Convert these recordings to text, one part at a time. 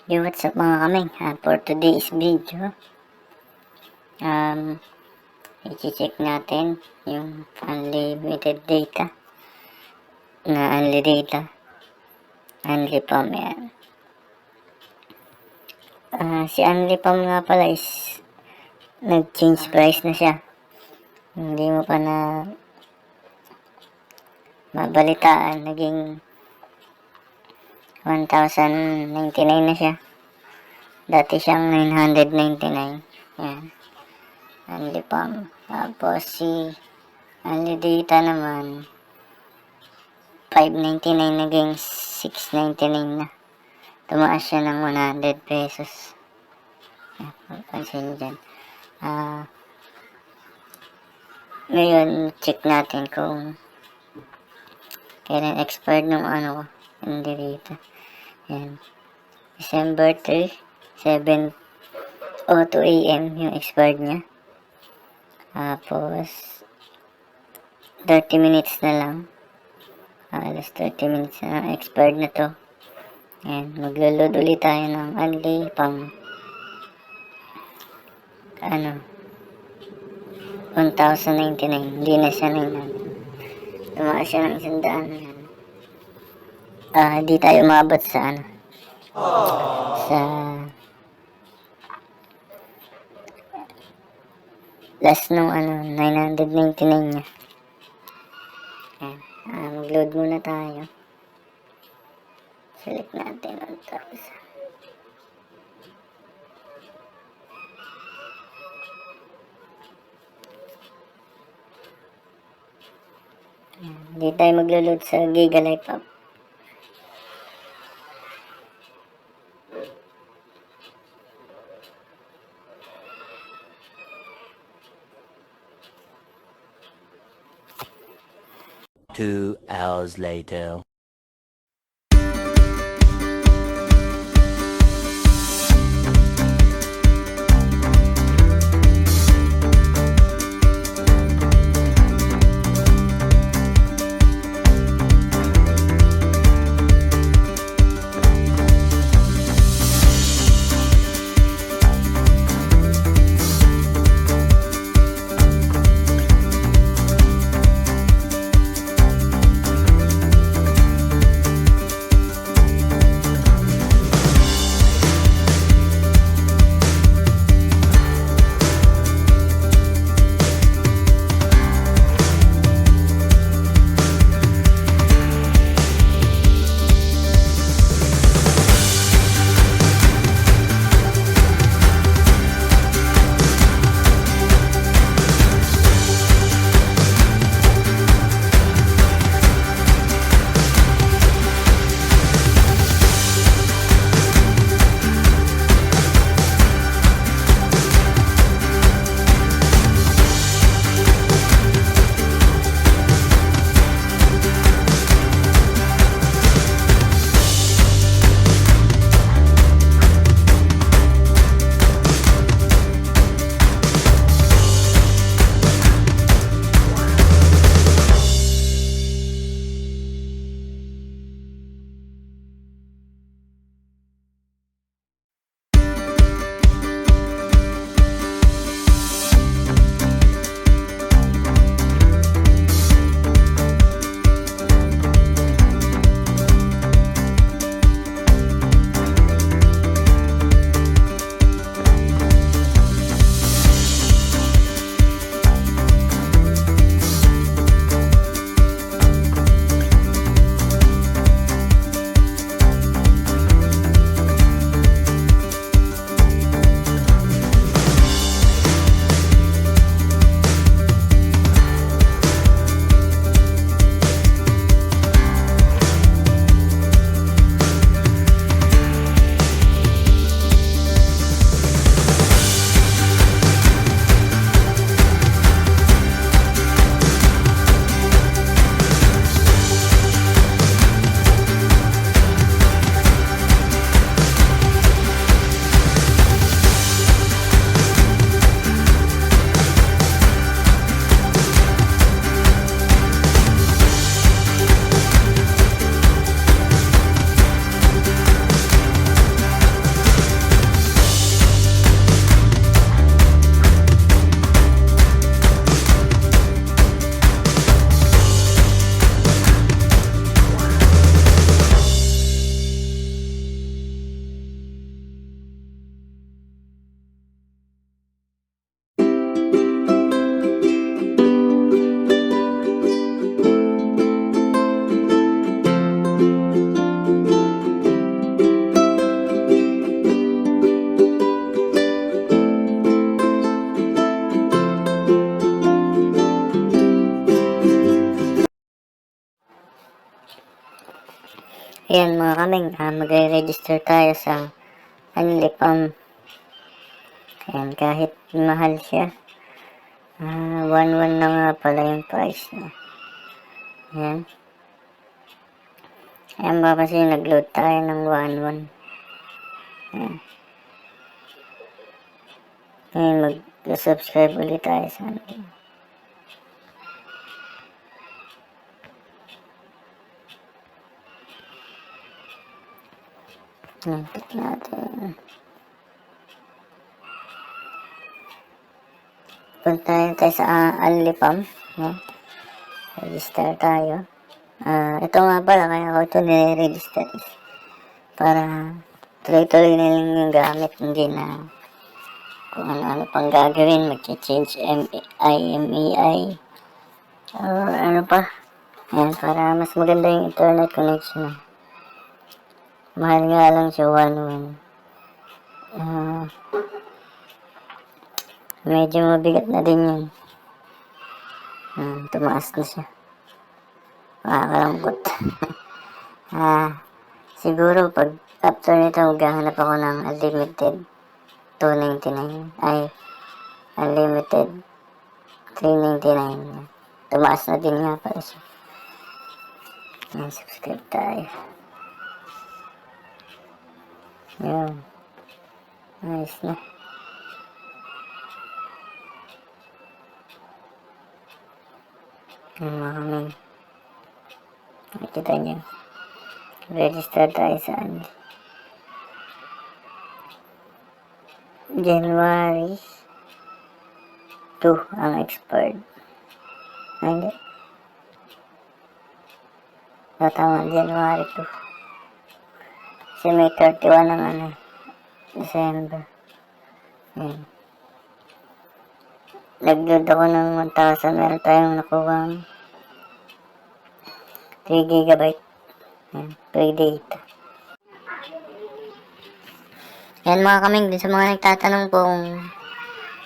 Yo, what's up mga kaming? For today's video, i-check natin yung unlimited data na Unlidata. Unli Pam yan. Si Unli Pam nga pala is nag-change price na siya. Hindi mo pa na mabalitaan, naging 1,099 na siya. Dati siyang 999. Yan. Unli Pam. Tapos si Unlidata naman 599 naging 699 na. Tumaas siya ng 100 pesos. Pansin nyo dyan. Ngayon, check natin kung kailan expired nung hindi dito. Yan. December 3, 7:02 AM yung expired niya. Tapos 30 minutes na lang. Alas 30 minutes na expired na to. Ayan, maglo-load ulit tayo ng Unli pang 1,099. Hindi na siya 900. Tumaas siya ng 100. Di tayo umabot sa sa last nung 999 niya. Ayan. Mag-load muna tayo. Select natin 1,000. Hindi tayo maglo-load sa Gigalite app. Two hours later. Ayan mga kaming, magre-register tayo sa Unli. Ayan, kahit mahal siya. 1.1 na nga pala yung price niya. Ayan. Ayan ba kasi nag-load tayo ng 1.1. Ayan. Ngayon mag-subscribe ulit tayo sa Unli. Click natin. Punta tayo sa Unli. Register tayo. Ito nga pala, kaya ako ito nire-register para tuloy-tuloy na lang yung gamit, hindi na kung ano-ano pang gagawin, mag-change IMEI or ano pa. Ayan, para mas maganda yung internet connection. Mahal nga lang siya, 1.1. Medyo mabigat na din yun. Tumaas na siya. Makakalangkot. Siguro pag after nito maghahanap ako ng unlimited 299. Ay, unlimited 399. Tumaas na din nga pala siya. Subscribe tayo. Yun. Nice na. Yung mga kaming. Nakikita niyo. Register tayo sa January 2 ang expired. Ay, hindi. Tama, January 2. Kasi may 31 ng December. Ayan. Nag-load ako ng 1,000. Meron tayong nakuha 3 GB. Free data. Yan mga kaming, din sa mga nagtatanong kung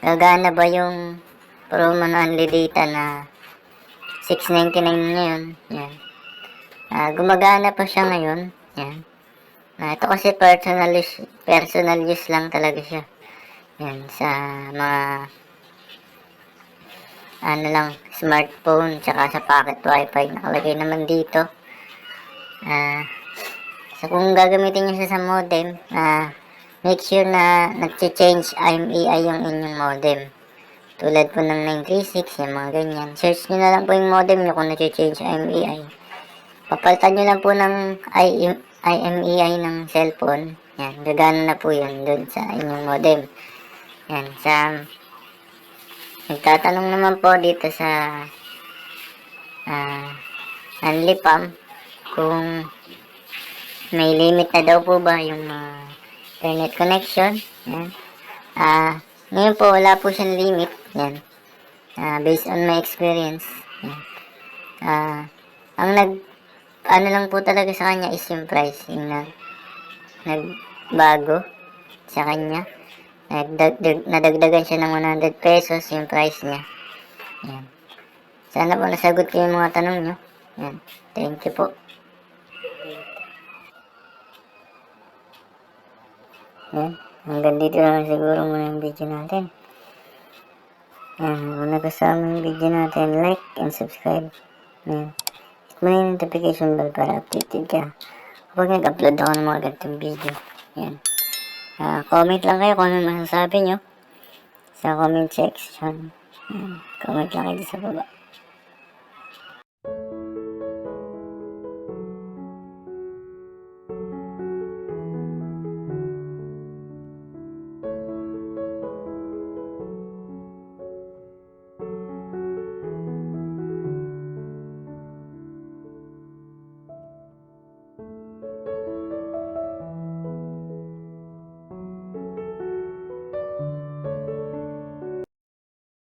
gagana ba yung promo na Unlidata na 699 ngayon. Yan. Gumagana pa siya ngayon. Yan. Ito kasi personal use lang talaga siya. Yan, sa mga smartphone, tsaka sa pocket wifi, nakalagay naman dito. So kung gagamitin nyo siya sa modem, make sure na nag-change IMEI yung inyong modem. Tulad po ng 936, yung mga ganyan. Search nyo na lang po yung modem nyo kung nag-change IMEI. Papalitan nyo lang po ng IMEI ng cellphone. Yan, gagana na po yun dun sa inyong modem. Yan, nagtatanong naman po dito sa Unli kung may limit na daw po ba yung internet connection. Yan. Ngayon po wala po siyang limit. Yan. Based on my experience. Yan. Ang ano lang po talaga sa kanya is yung price. Yung nagbago sa kanya. Nadagdagan siya ng 100 pesos yung price niya. Yan. Sana po nasagot ko yung mga tanong nyo. Yan. Thank you po. Yan. Hanggang dito lang siguro muna yung video natin. Yan. Kung nagustuhan mo yung video natin, like and subscribe. Yan. Hit mo yung notification bell para updated ka kapag nag-upload ako ng mga ganitong video. Yan. Comment lang kayo kung ano masasabi nyo sa comment section. Comment lang kayo sa baba.